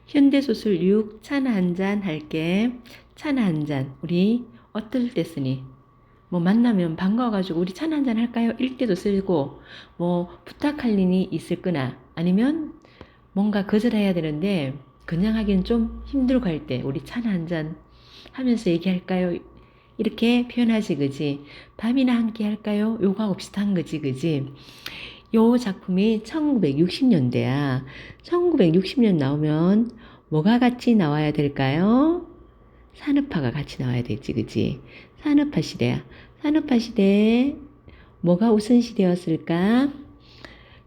현대소설 6 차나 한잔 할게. 차나 한잔. 우리 어떨 때 쓰니? 뭐 만나면 반가워가지고 우리 차나 한잔 할까요? 일 때도 쓰고 뭐 부탁할 일이 있을 거나 아니면 뭔가 거절해야 되는데 그냥 하기는 좀 힘들고 할 때 우리 차나 한잔 하면서 얘기할까요? 이렇게 표현하지 그지? 밥이나 함께 할까요? 요거하고 비슷한 거지 그지? 요 작품이 1960년대야. 1960년 나오면 뭐가 같이 나와야 될까요? 산업화가 같이 나와야 되지, 그지? 산업화 시대야. 산업화 시대에 뭐가 우선시대였을까?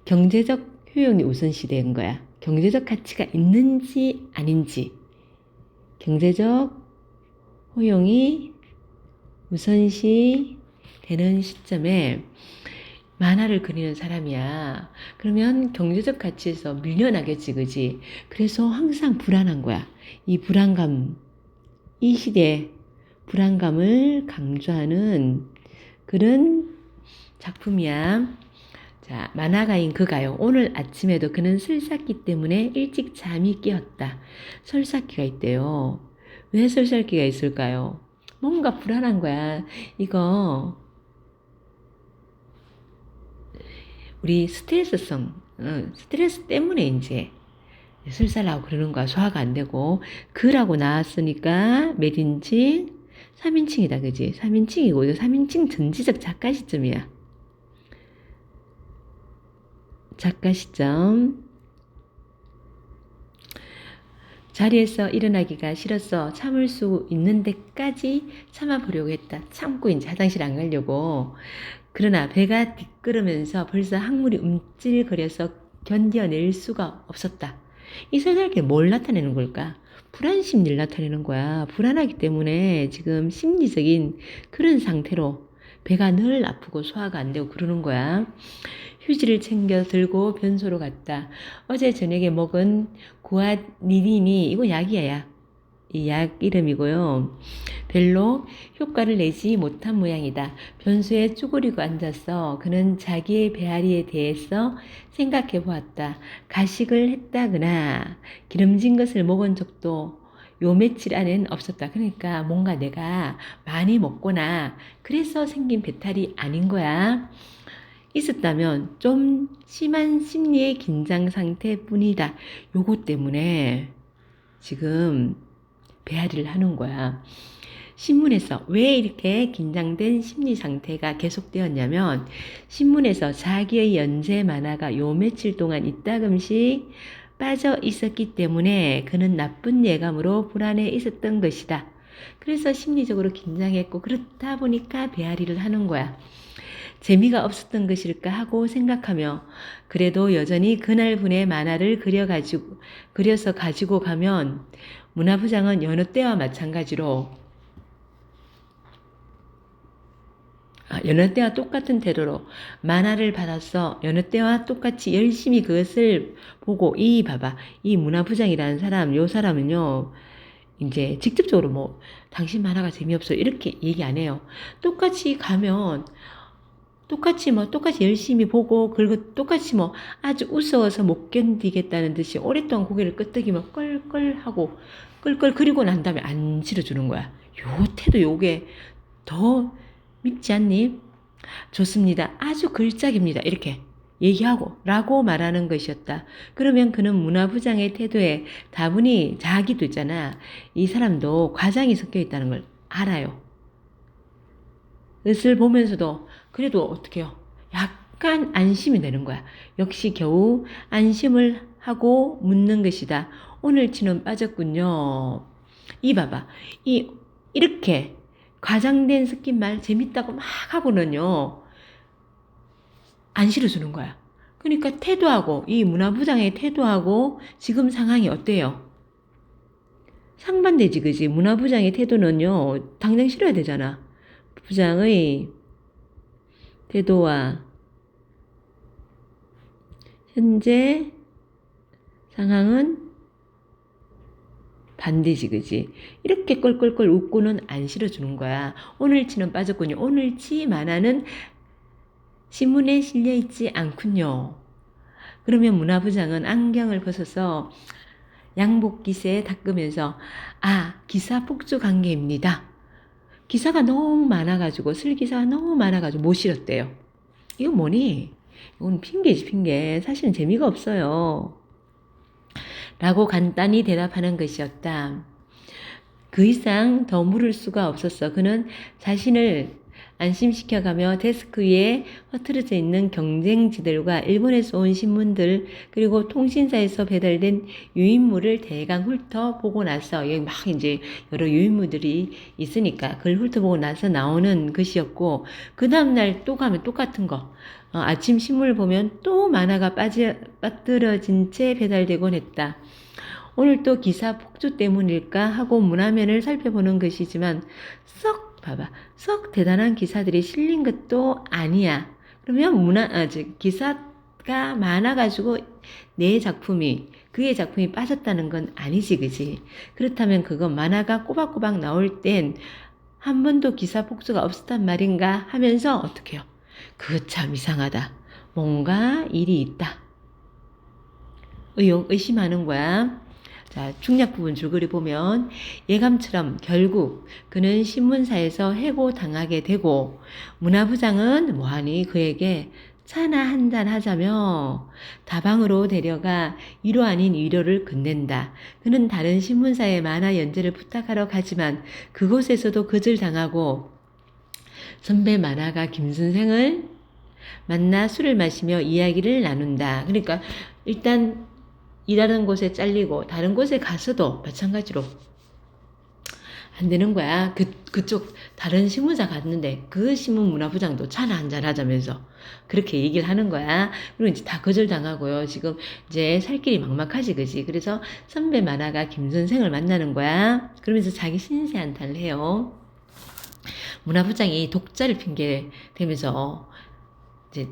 경제적 효용이 우선시대인 거야. 경제적 가치가 있는지 아닌지. 경제적 효용이 우선시 되는 시점에 만화를 그리는 사람이야. 그러면 경제적 가치에서 밀려나겠지, 그지? 그래서 항상 불안한 거야. 이 불안감, 이 시대의 불안감을 강조하는 그런 작품이야. 자, 만화가인 그가요. 오늘 아침에도 그는 술 샀기 때문에 일찍 잠이 깨었다. 술 샀기가 있대요. 왜 술 샀기가 있을까요? 뭔가 불안한 거야. 이거 우리 스트레스 때문에 이제 술살하고 그러는 거야. 소화가 안 되고. 그라고 나왔으니까 몇인칭? 3인칭이다. 그지? 3인칭이고 이거 3인칭 전지적 작가 시점이야. 작가 시점. 자리에서 일어나기가 싫었어. 참을 수 있는 데까지 참아보려고 했다. 참고 이제 화장실 안 가려고. 그러나 배가 뒷끓으면서 벌써 항문이 움찔거려서 견뎌낼 수가 없었다. 이 소설게 뭘 나타내는 걸까? 불안 심리를 나타내는 거야. 불안하기 때문에 지금 심리적인 그런 상태로 배가 늘 아프고 소화가 안 되고 그러는 거야. 휴지를 챙겨 들고 변소로 갔다. 어제 저녁에 먹은 구아니린이 이거 약이야, 약. 이 약 이름이고요. 별로 효과를 내지 못한 모양이다. 변소에 쭈그리고 앉아서 그는 자기의 배앓이에 대해서 생각해 보았다. 가식을 했다거나 기름진 것을 먹은 적도 요 며칠 안엔 없었다. 그러니까 뭔가 내가 많이 먹거나 그래서 생긴 배탈이 아닌 거야. 있었다면 좀 심한 심리의 긴장 상태뿐이다. 요거 때문에 지금 배앓이를 하는 거야. 신문에서 왜 이렇게 긴장된 심리 상태가 계속되었냐면 신문에서 자기의 연재 만화가 요 며칠 동안 이따금씩 빠져 있었기 때문에 그는 나쁜 예감으로 불안해 있었던 것이다. 그래서 심리적으로 긴장했고 그렇다 보니까 배앓이를 하는 거야. 재미가 없었던 것일까 하고 생각하며 그래도 여전히 그날분의 만화를 그려서 가지고 가면 문화부장은 여느 때와 마찬가지로 여느 때와 똑같은 태도로 만화를 받아서 여느 때와 똑같이 열심히 그것을 보고 봐봐. 이 문화부장이라는 사람, 요 사람은요. 이제 직접적으로 뭐 당신 만화가 재미없어 이렇게 얘기 안 해요. 똑같이 가면 똑같이 열심히 보고 그리고 똑같이 아주 우스워서 못 견디겠다는 듯이 오랫동안 고개를 끄덕이며 껄껄하고 끌끌 그리고 난 다음에 안 실어주는 거야. 요 태도 요게 더 밉지 않니? 좋습니다. 아주 걸작입니다. 이렇게 얘기하고 라고 말하는 것이었다. 그러면 그는 문화부장의 태도에 다분히 자기도 있잖아. 이 사람도 과장이 섞여 있다는 걸 알아요. 것을 보면서도 그래도 어떻게 해요? 약간 안심이 되는 거야. 역시 겨우 안심을 하고 묻는 것이다. 오늘치는 빠졌군요. 봐봐. 이렇게 과장된 섞인 말 재밌다고 막 하고는요. 안 실어주는 거야. 그러니까 태도하고 이 문화부장의 태도하고 지금 상황이 어때요? 상반되지 그지? 문화부장의 태도는요. 당장 실어야 되잖아. 부장의 태도와 현재 상황은 반대지 그지? 이렇게 껄껄껄 웃고는 안 실어주는 거야. 오늘치는 빠졌군요. 오늘치 만화는 신문에 실려있지 않군요. 그러면 문화부장은 안경을 벗어서 양복 기세에 닦으면서 기사 폭주 관계입니다. 기사가 너무 많아가지고 슬기사가 너무 많아가지고 못 실었대요. 이거 뭐니? 이건 핑계지 핑계. 사실은 재미가 없어요. 라고 간단히 대답하는 것이었다. 그 이상 더 물을 수가 없었어. 그는 자신을 안심시켜가며 데스크 위에 흐트러져 있는 경쟁지들과 일본에서 온 신문들 그리고 통신사에서 배달된 유인물을 대강 훑어보고 나서 여기 막 이제 여러 유인물들이 있으니까 그걸 훑어보고 나서 나오는 것이었고 그 다음날 또 가면 똑같은 거 아침 신문을 보면 또 만화가 빠뜨려진 채 배달되곤 했다. 오늘 또 기사 폭주 때문일까 하고 문화면을 살펴보는 것이지만 썩 대단한 기사들이 실린 것도 아니야. 그러면 기사가 많아가지고 그의 작품이 빠졌다는 건 아니지, 그지? 그렇다면 그건 만화가 꼬박꼬박 나올 땐 한 번도 기사 폭주가 없었단 말인가 하면서 어떻게 해요? 그거 참 이상하다. 뭔가 일이 있다. 의심하는 거야. 자, 중략 부분 줄거리 보면 예감처럼 결국 그는 신문사에서 해고당하게 되고 문화부장은 뭐하니 그에게 차나 한잔 하자며 다방으로 데려가 위로 아닌 위로를 건넨다. 그는 다른 신문사에 만화 연재를 부탁하러 가지만 그곳에서도 거절당하고 선배 만화가 김선생을 만나 술을 마시며 이야기를 나눈다. 그러니까 일단 일하는 곳에 잘리고 다른 곳에 가서도 마찬가지로 안 되는 거야. 그쪽 다른 신문사 갔는데 그 신문 문화부장도 차나 한잔 하자면서 그렇게 얘기를 하는 거야. 그리고 이제 다 거절당하고요. 지금 이제 살 길이 막막하지, 그지? 그래서 선배 만화가 김선생을 만나는 거야. 그러면서 자기 신세 한탄을 해요. 문화부장이 독자를 핑계 대면서 이제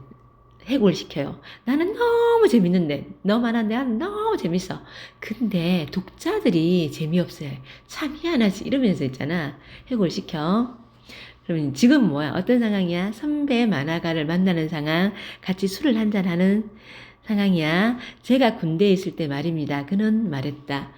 해고를 시켜요. 나는 너무 재밌는데 너만한 내가 너무 재밌어. 근데 독자들이 재미없어요. 참 희한하지 이러면서 있잖아. 해고를 시켜. 그러면 지금 뭐야? 어떤 상황이야? 선배 만화가를 만나는 상황, 같이 술을 한잔하는 상황이야. 제가 군대에 있을 때 말입니다. 그는 말했다.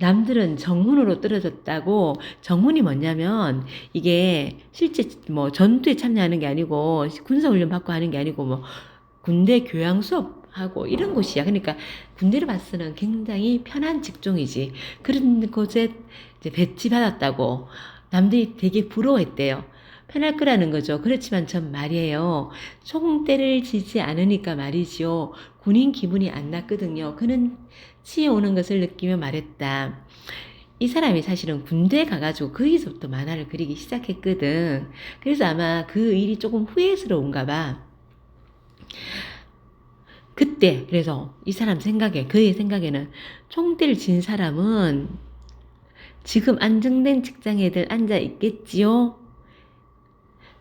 남들은 정문으로 떨어졌다고. 정문이 뭐냐면 이게 실제 뭐 전투에 참여하는 게 아니고 군사훈련 받고 하는 게 아니고 뭐 군대 교양 수업하고 이런 곳이야. 그러니까 군대를 봤으면 굉장히 편한 직종이지. 그런 곳에 이제 배치받았다고 남들이 되게 부러워했대요. 편할 거라는 거죠. 그렇지만 전 말이에요. 총대를 지지 않으니까 말이지요. 군인 기분이 안 났거든요. 그는 치에 오는 것을 느끼며 말했다. 이 사람이 사실은 군대에 가가지고 거기서부터 만화를 그리기 시작했거든. 그래서 아마 그 일이 조금 후회스러운가 봐. 그때 그래서 이 사람 그의 생각에는 총대를 진 사람은 지금 안정된 직장에 들 앉아 있겠지요.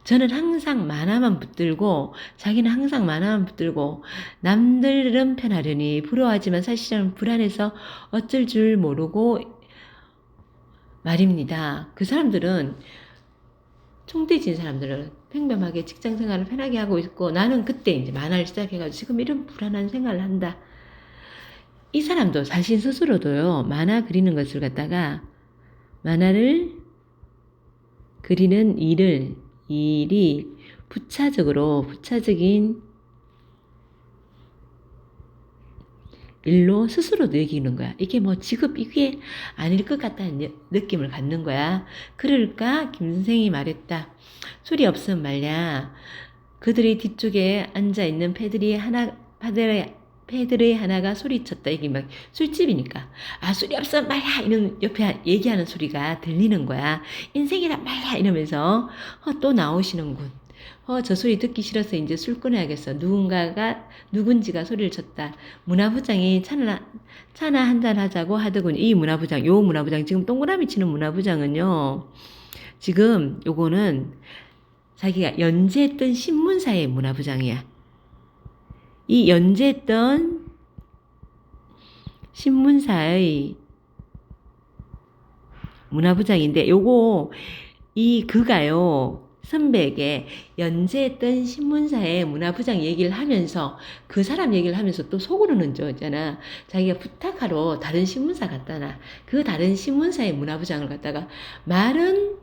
저는 항상 만화만 붙들고 자기는 항상 만화만 붙들고 남들은 편하려니 부러워하지만 사실은 불안해서 어쩔 줄 모르고 말입니다. 그 사람들은 총대 진 사람들은 평범하게 직장 생활을 편하게 하고 있고 나는 그때 이제 만화를 시작해가지고 지금 이런 불안한 생활을 한다. 이 사람도 자신 스스로도요 만화 그리는 것을 갖다가 만화를 그리는 일이 부차적인 일로 스스로도 여기는 거야. 이게 뭐 직업 이게 아닐 것 같다는 느낌을 갖는 거야. 그럴까? 김 선생이 말했다. 술이 없으면 말야. 그들이 뒤쪽에 앉아있는 패들의 하나가 소리쳤다. 이게 막 술집이니까. 술이 없으면 말야. 이런 옆에 얘기하는 소리가 들리는 거야. 인생이란 말야. 이러면서 또 나오시는군. 저 소리 듣기 싫어서 이제 술 끊어야겠어. 누군지가 소리를 쳤다. 문화부장이 차나 한잔 하자고 하더군. 요 문화부장, 지금 동그라미 치는 문화부장은요, 지금 요거는 자기가 연재했던 신문사의 문화부장이야. 이 연재했던 신문사의 문화부장인데, 그가요, 선배에게 연재했던 신문사의 문화부장 얘기를 하면서 그 사람 얘기를 하면서 또 속으로는 있잖아. 자기가 부탁하러 다른 신문사 갔다나 그 다른 신문사의 문화부장을 갖다가 말은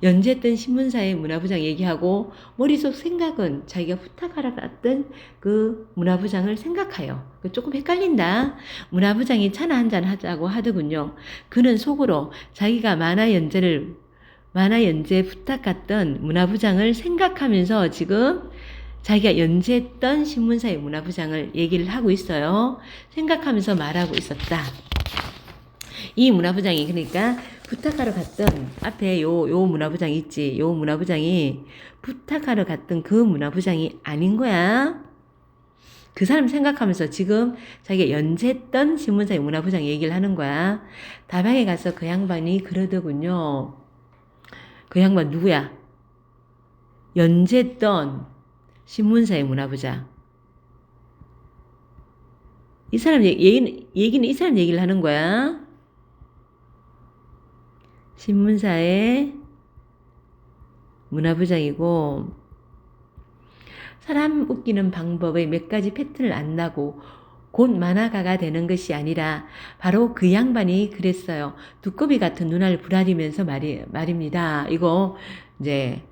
연재했던 신문사의 문화부장 얘기하고 머릿속 생각은 자기가 부탁하러 갔던 그 문화부장을 생각해요. 조금 헷갈린다. 문화부장이 차나 한잔 하자고 하더군요. 그는 속으로 자기가 만화 연재 부탁 갔던 문화부장을 생각하면서 지금 자기가 연재했던 신문사의 문화부장을 얘기를 하고 있어요. 생각하면서 말하고 있었다. 이 문화부장이 그러니까 부탁하러 갔던 앞에 요 문화부장 있지. 요 문화부장이 부탁하러 갔던 그 문화부장이 아닌 거야. 그 사람 생각하면서 지금 자기가 연재했던 신문사의 문화부장 얘기를 하는 거야. 다방에 가서 그 양반이 그러더군요. 그 양반 누구야? 연재했던 신문사의 문화부장. 이 사람 얘기는 이 사람 얘기를 하는 거야. 신문사의 문화부장이고 사람 웃기는 방법의 몇 가지 패턴을 안다고 곧 만화가가 되는 것이 아니라 바로 그 양반이 그랬어요. 두꺼비 같은 눈알 부라리면서 말입니다. 이거 이제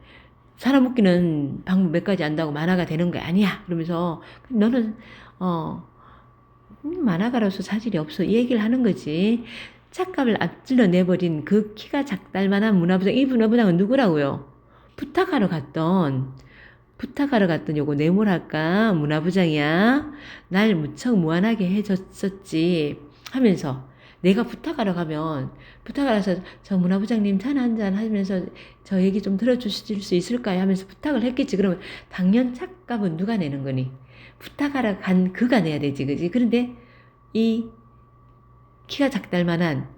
사람 웃기는 방법 몇 가지 안다고 만화가 되는 거 아니야. 그러면서 너는 만화가로서 자질이 없어. 이 얘기를 하는 거지. 착각을 앞질러 내버린 그 키가 작달만한 문화부장. 이 문화부장은 누구라고요? 부탁하러 갔던 요거 네모랄까 문화부장이야. 날 무척 무한하게 해줬었지 하면서 내가 부탁하러 가서 저 문화부장님 차나 한잔 하면서 저 얘기 좀 들어주실 수 있을까요? 하면서 부탁을 했겠지. 그러면 당연 착값은 누가 내는 거니? 부탁하러 간 그가 내야 되지, 그지? 그런데 이 키가 작달만한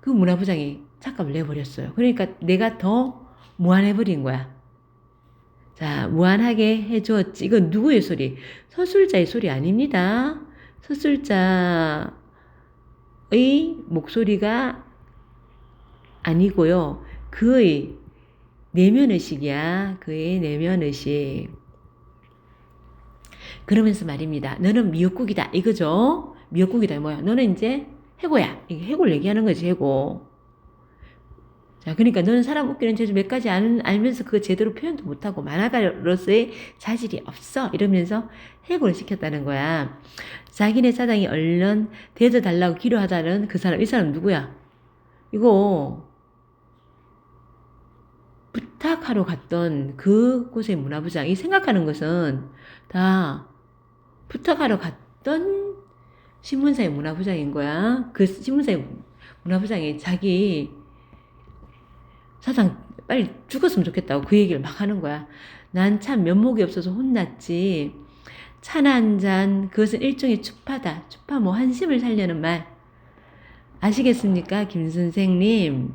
그 문화부장이 착값을 내버렸어요. 그러니까 내가 더 무한해버린 거야. 자, 무한하게 해주었지. 이건 누구의 소리? 서술자의 소리 아닙니다. 서술자의 목소리가 아니고요. 그의 내면의식이야. 그의 내면의식. 그러면서 말입니다. 너는 미역국이다. 이거죠? 미역국이다. 뭐야? 너는 이제 해고야. 이게 해고를 얘기하는 거지, 해고. 자, 그러니까 너는 사람 웃기는 재주 몇 가지 알면서 그거 제대로 표현도 못하고 만화가로서의 자질이 없어. 이러면서 해고를 시켰다는 거야. 자기네 사장이 얼른 대접달라고 기도하다는 그 사람, 이 사람 누구야? 이거 부탁하러 갔던 그곳의 문화부장이 생각하는 것은 다 부탁하러 갔던 신문사의 문화부장인 거야. 그 신문사의 문화부장이 자기 사장 빨리 죽었으면 좋겠다고 그 얘기를 막 하는 거야. 난 참 면목이 없어서 혼났지. 차나 한 잔, 그것은 일종의 추파다. 추파 뭐 한심을 살려는 말. 아시겠습니까? 김 선생님.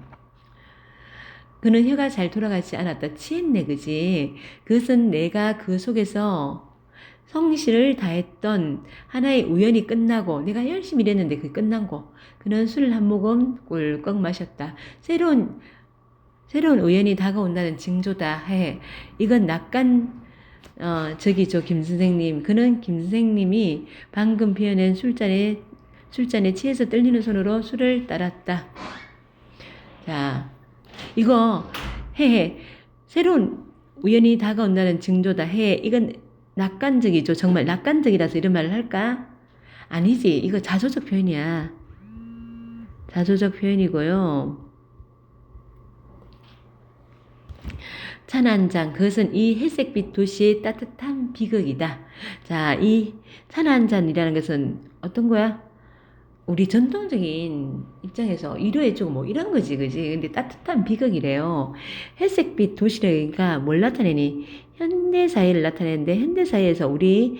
그는 혀가 잘 돌아가지 않았다. 취했네, 그지? 그것은 내가 그 속에서 성실을 다했던 하나의 우연이 끝나고 내가 열심히 일했는데 그게 끝난 거. 그는 술 한 모금 꿀꺽 마셨다. 새로운 우연이 다가온다는 징조다 해. 이건 낙관 김 선생님. 그는 김 선생님이 방금 피워낸 술잔에 취해서 떨리는 손으로 술을 따랐다. 자, 이거 새로운 우연이 다가온다는 징조다 해. 이건 낙관적이죠. 정말 낙관적이라서 이런 말을 할까? 아니지. 이거 자조적 표현이야. 자조적 표현이고요. 차나 한 잔, 그것은 이 헬색빛 도시의 따뜻한 비극이다. 자, 이 차나 한 잔이라는 것은 어떤 거야? 우리 전통적인 입장에서 위로해주고 뭐 이런 거지, 그지? 근데 따뜻한 비극이래요. 헬색빛 도시라니까 뭘 나타내니? 현대사회를 나타내는데, 현대사회에서 우리,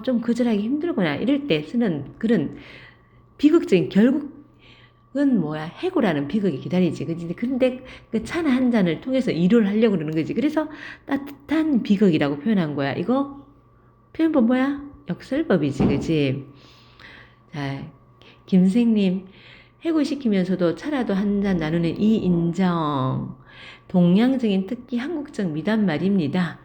좀 거절하기 힘들거나 이럴 때 쓰는 그런 비극적인 결국은 뭐야? 해고라는 비극이 기다리지, 그지? 근데 그 차나 한 잔을 통해서 위로를 하려고 그러는 거지. 그래서 따뜻한 비극이라고 표현한 거야. 이거 표현법 뭐야? 역설법이지, 그지? 자, 김생님, 해고시키면서도 차라도 한 잔 나누는 이 인정. 동양적인 특히 한국적 미담 말입니다.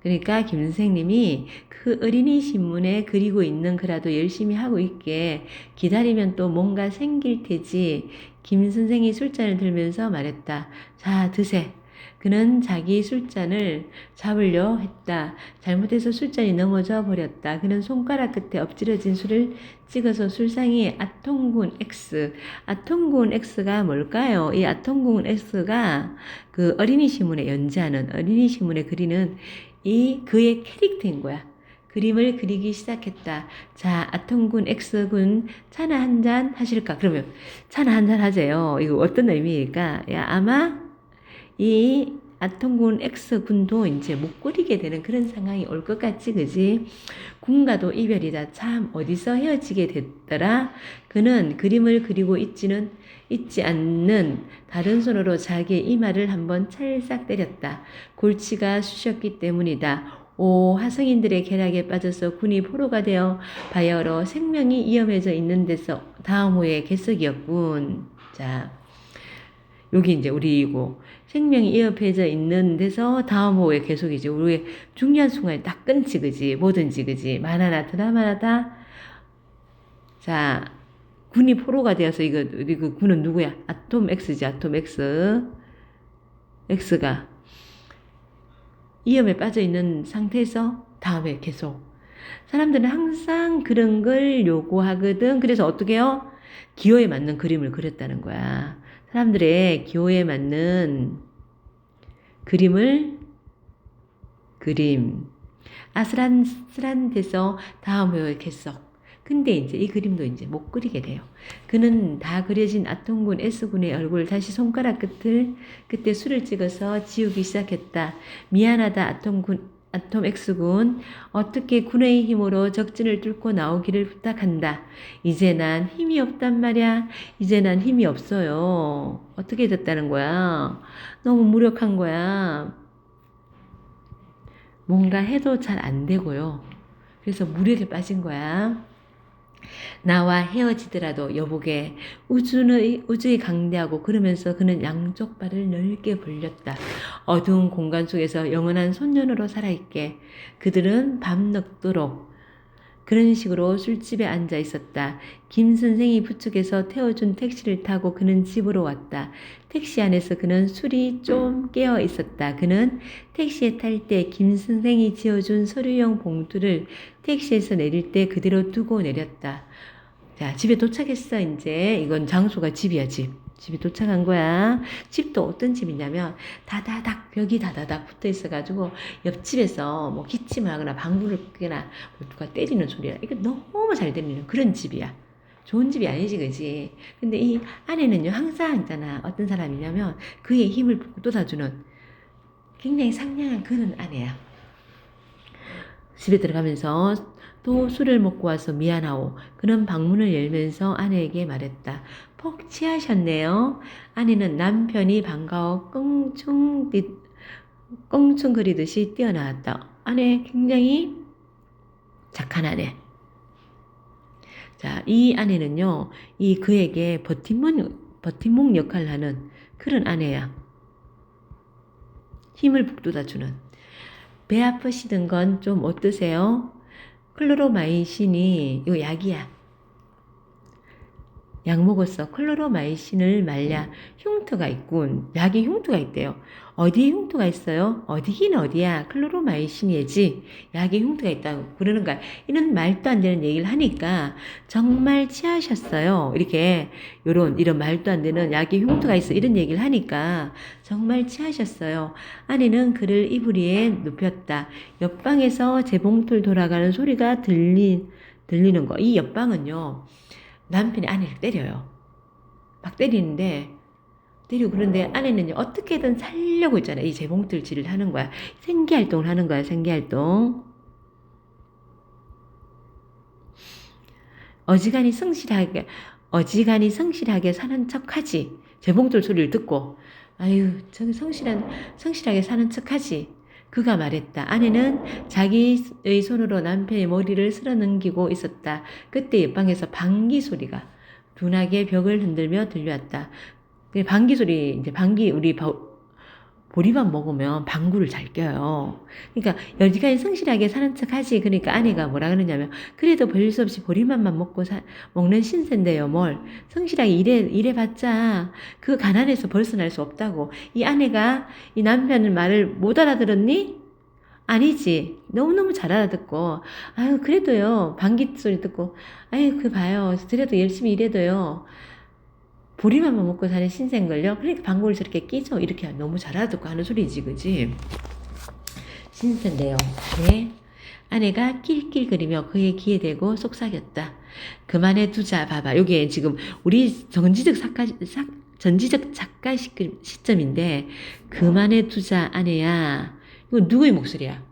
그러니까 김 선생님이 그 어린이 신문에 그리고 있는 거라도 열심히 하고 있게 기다리면 또 뭔가 생길 테지. 김 선생이 술잔을 들면서 말했다. 자, 드세. 그는 자기 술잔을 잡으려 했다. 잘못해서 술잔이 넘어져 버렸다. 그는 손가락 끝에 엎질러진 술을 찍어서 술상에 아통군 X. 아통군 X가 뭘까요? 이 아통군 X가 그 어린이 신문에 연재하는, 어린이 신문에 그리는 이 그의 캐릭터인 거야. 그림을 그리기 시작했다. 자, 아통군 X군 차나 한 잔 하실까? 그러면 차나 한 잔 하세요. 이거 어떤 의미일까? 야, 아마 이 아통군 X군도 이제 못 그리게 되는 그런 상황이 올 것 같지, 그지? 군과도 이별이다. 참, 어디서 헤어지게 됐더라? 그는 그림을 그리고 있지 않는 다른 손으로 자기의 이마를 한번 찰싹 때렸다. 골치가 쑤셨기 때문이다. 오, 화성인들의 계략에 빠져서 군이 포로가 되어 바야흐로 생명이 위험해져 있는 데서 다음 후에 개석이었군. 자, 여기 이제 우리이고 생명이 위협해져 있는 데서 다음 호에 계속이지. 우리의 중요한 순간에 딱 끊지, 그지? 뭐든지, 그지? 만화나 드라마나 다. 자, 군이 포로가 되어서 이거 군은 누구야? 아톰 X지, 아톰 X. X가 위험에 빠져 있는 상태에서 다음에 계속. 사람들은 항상 그런 걸 요구하거든. 그래서 어떻게 해요? 기호에 맞는 그림을 그렸다는 거야. 사람들의 기호에 맞는 그림. 아슬아슬한 데서 다음 회에 개석. 근데 이제 이 그림도 이제 못 그리게 돼요. 그는 다 그려진 아톰군 S군의 얼굴 다시 손가락 끝에 술을 찍어서 지우기 시작했다. 미안하다, 아톰 X군. 어떻게 군의 힘으로 적진을 뚫고 나오기를 부탁한다. 이제 난 힘이 없단 말이야. 이제 난 힘이 없어요. 어떻게 됐다는 거야? 너무 무력한 거야. 뭔가 해도 잘 안 되고요. 그래서 무력에 빠진 거야. 나와 헤어지더라도 여보게 우주의 강대하고 그러면서 그는 양쪽 발을 넓게 벌렸다. 어두운 공간 속에서 영원한 소년으로 살아있게. 그들은 밤늦도록 그런 식으로 술집에 앉아 있었다. 김 선생이 부축해서 태워준 택시를 타고 그는 집으로 왔다. 택시 안에서 그는 술이 좀 깨어 있었다. 그는 택시에 탈 때 김 선생이 지어준 서류용 봉투를 택시에서 내릴 때 그대로 두고 내렸다. 자, 집에 도착했어, 이제. 이건 장소가 집이야, 집. 집에 도착한 거야. 집도 어떤 집이냐면, 다다닥, 벽이 다다닥 붙어 있어가지고, 옆집에서 뭐 기침을 하거나 방구를 끄거나, 뭐 누가 때리는 소리야. 이거 너무 잘 들리는 그런 집이야. 좋은 집이 아니지, 그지? 근데 이 안에는요, 항상 있잖아. 어떤 사람이냐면, 그의 힘을 돋아주는 굉장히 상냥한 그런 아내야. 집에 들어가면서 또 술을 먹고 와서 미안하오. 그는 방문을 열면서 아내에게 말했다. 푹 취하셨네요. 아내는 남편이 반가워 껑충거리듯이 뛰어나왔다. 아내 굉장히 착한 아내. 자, 이 아내는요, 그에게 버팀목 역할을 하는 그런 아내야. 힘을 북돋아주는. 배 아프시던 건 좀 어떠세요? 클로로마이신이 이거 약이야. 약 먹었어. 클로로마이신을 말랴. 흉터가 있군. 약에 흉터가 있대요. 어디에 흉터가 있어요? 어디긴 어디야. 클로로마이신이지. 약에 흉터가 있다고 그러는 거야. 이런 말도 안 되는 얘기를 하니까 정말 취하셨어요. 이렇게 이런 말도 안 되는 약에 흉터가 있어. 이런 얘기를 하니까 정말 취하셨어요. 아내는 그를 이불 위에 눕혔다. 옆방에서 재봉틀 돌아가는 소리가 들리는 거. 이 옆방은요. 남편이 아내를 때려요. 막 때리고 그런데 아내는 어떻게든 살려고 있잖아요. 이 재봉틀질을 하는 거야. 생계활동을 하는 거야. 생계활동. 어지간히 성실하게 사는 척하지. 재봉틀 소리를 듣고 아유 저기 성실하게 사는 척하지. 그가 말했다. 아내는 자기의 손으로 남편의 머리를 쓸어넘기고 있었다. 그때 옆방에서 방귀 소리가 둔하게 벽을 흔들며 들려왔다. 방귀 소리, 이제 방귀, 우리 보리밥 먹으면 방구를 잘 껴요. 그러니까 여지까지 성실하게 사는 척 하지. 그러니까 아내가 뭐라 그러냐면, 그래도 별수 없이 보리밥만 먹는 신세인데요, 뭘. 성실하게 일해봤자 그 가난에서 벗어날 수 없다고. 이 아내가 이 남편의 말을 못 알아들었니? 아니지. 너무너무 잘 알아듣고, 아유, 그래도요, 방귀 소리 듣고, 아유, 그 봐요. 그래도 열심히 일해도요, 보리밥만 먹고 사는 신생걸요? 그러니까 방구를 저렇게 끼죠? 이렇게 너무 잘 알아듣고 하는 소리지, 그지? 신세인데요. 네. 아내가 낄낄거리며 그의 귀에 대고 속삭였다. 그만해 두자, 봐봐. 요게 지금 우리 전지적 작가 시점인데, 그만해 두자, 아내야. 이거 누구의 목소리야?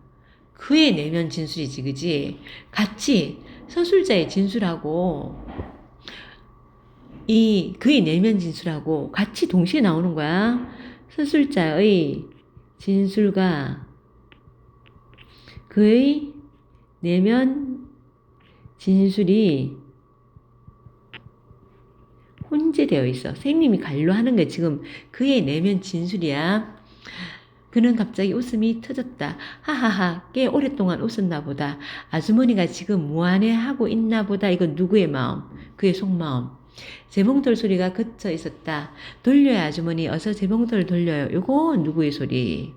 그의 내면 진술이지, 그지? 같이 서술자의 진술하고 이 그의 내면 진술하고 같이 동시에 나오는 거야. 서술자의 진술과 그의 내면 진술이 혼재되어 있어. 선생님이 관로하는 게 지금 그의 내면 진술이야. 그는 갑자기 웃음이 터졌다. 하하하, 꽤 오랫동안 웃었나 보다. 아주머니가 지금 무안해하고 있나 보다. 이건 누구의 마음? 그의 속마음. 재봉돌 소리가 그쳐 있었다. 돌려요, 아주머니. 어서 재봉돌 돌려요. 요거 누구의 소리?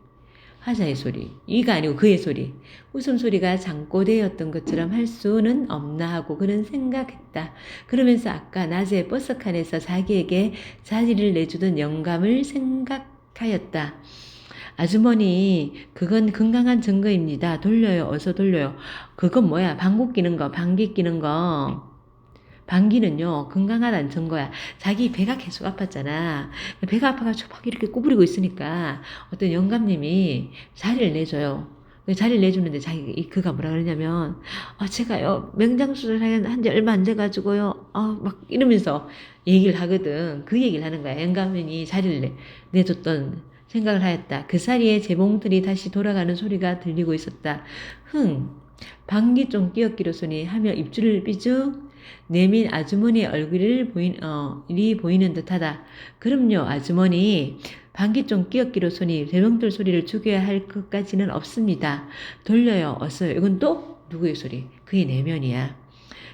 화자의 소리. 이가 아니고 그의 소리. 웃음소리가 잠꼬대였던 것처럼 할 수는 없나 하고 그는 생각했다. 그러면서 아까 낮에 버스 칸에서 자기에게 자리를 내주던 영감을 생각하였다. 아주머니, 그건 건강한 증거입니다. 돌려요, 어서 돌려요. 그건 뭐야? 방귀 끼는 거, 방귀 끼는 거. 방귀는요, 건강하다는 증거야. 자기 배가 계속 아팠잖아. 배가 아파가지고 막 이렇게 구부리고 있으니까 어떤 영감님이 자리를 내줘요. 자리를 내주는데 그가 뭐라 그러냐면, 제가요, 명장수술 한지 얼마 안 돼가지고요, 막 이러면서 얘기를 하거든. 그 얘기를 하는 거야. 영감님이 자리를 내줬던 생각을 하였다. 그 사이에 재봉틀이 다시 돌아가는 소리가 들리고 있었다. 방귀 좀 끼었기로소니 하며 입술을 삐죽 내민 아주머니의 얼굴이 보이는 듯하다. 그럼요, 아주머니. 방귀 좀 끼었기로소니 재봉틀 소리를 죽여야 할 것까지는 없습니다. 돌려요, 어서. 이건 또 누구의 소리? 그의 내면이야.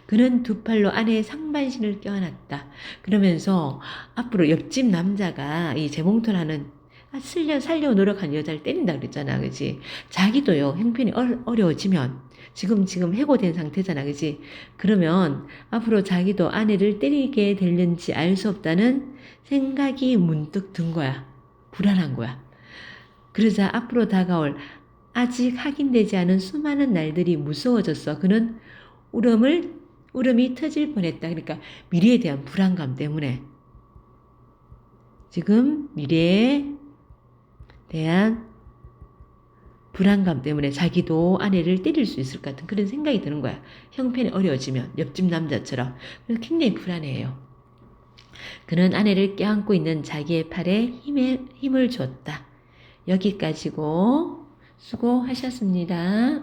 그는 두 팔로 아내의 상반신을 껴안았다. 그러면서 앞으로 옆집 남자가 이 재봉틀 하는 살려 노력한 여자를 때린다 그랬잖아, 그지? 자기도요, 형편이 어려워지면, 지금 해고된 상태잖아, 그지? 그러면 앞으로 자기도 아내를 때리게 될는지 알 수 없다는 생각이 문득 든 거야. 불안한 거야. 그러자 앞으로 다가올 아직 확인되지 않은 수많은 날들이 무서워졌어. 그는 울음이 터질 뻔했다. 그러니까 미래에 대한 불안감 때문에. 지금 미래에 대한 불안감 때문에 자기도 아내를 때릴 수 있을 것 같은 그런 생각이 드는 거야. 형편이 어려워지면 옆집 남자처럼. 그래서 굉장히 불안해요. 그는 아내를 껴안고 있는 자기의 팔에 힘을 줬다. 여기까지고 수고하셨습니다.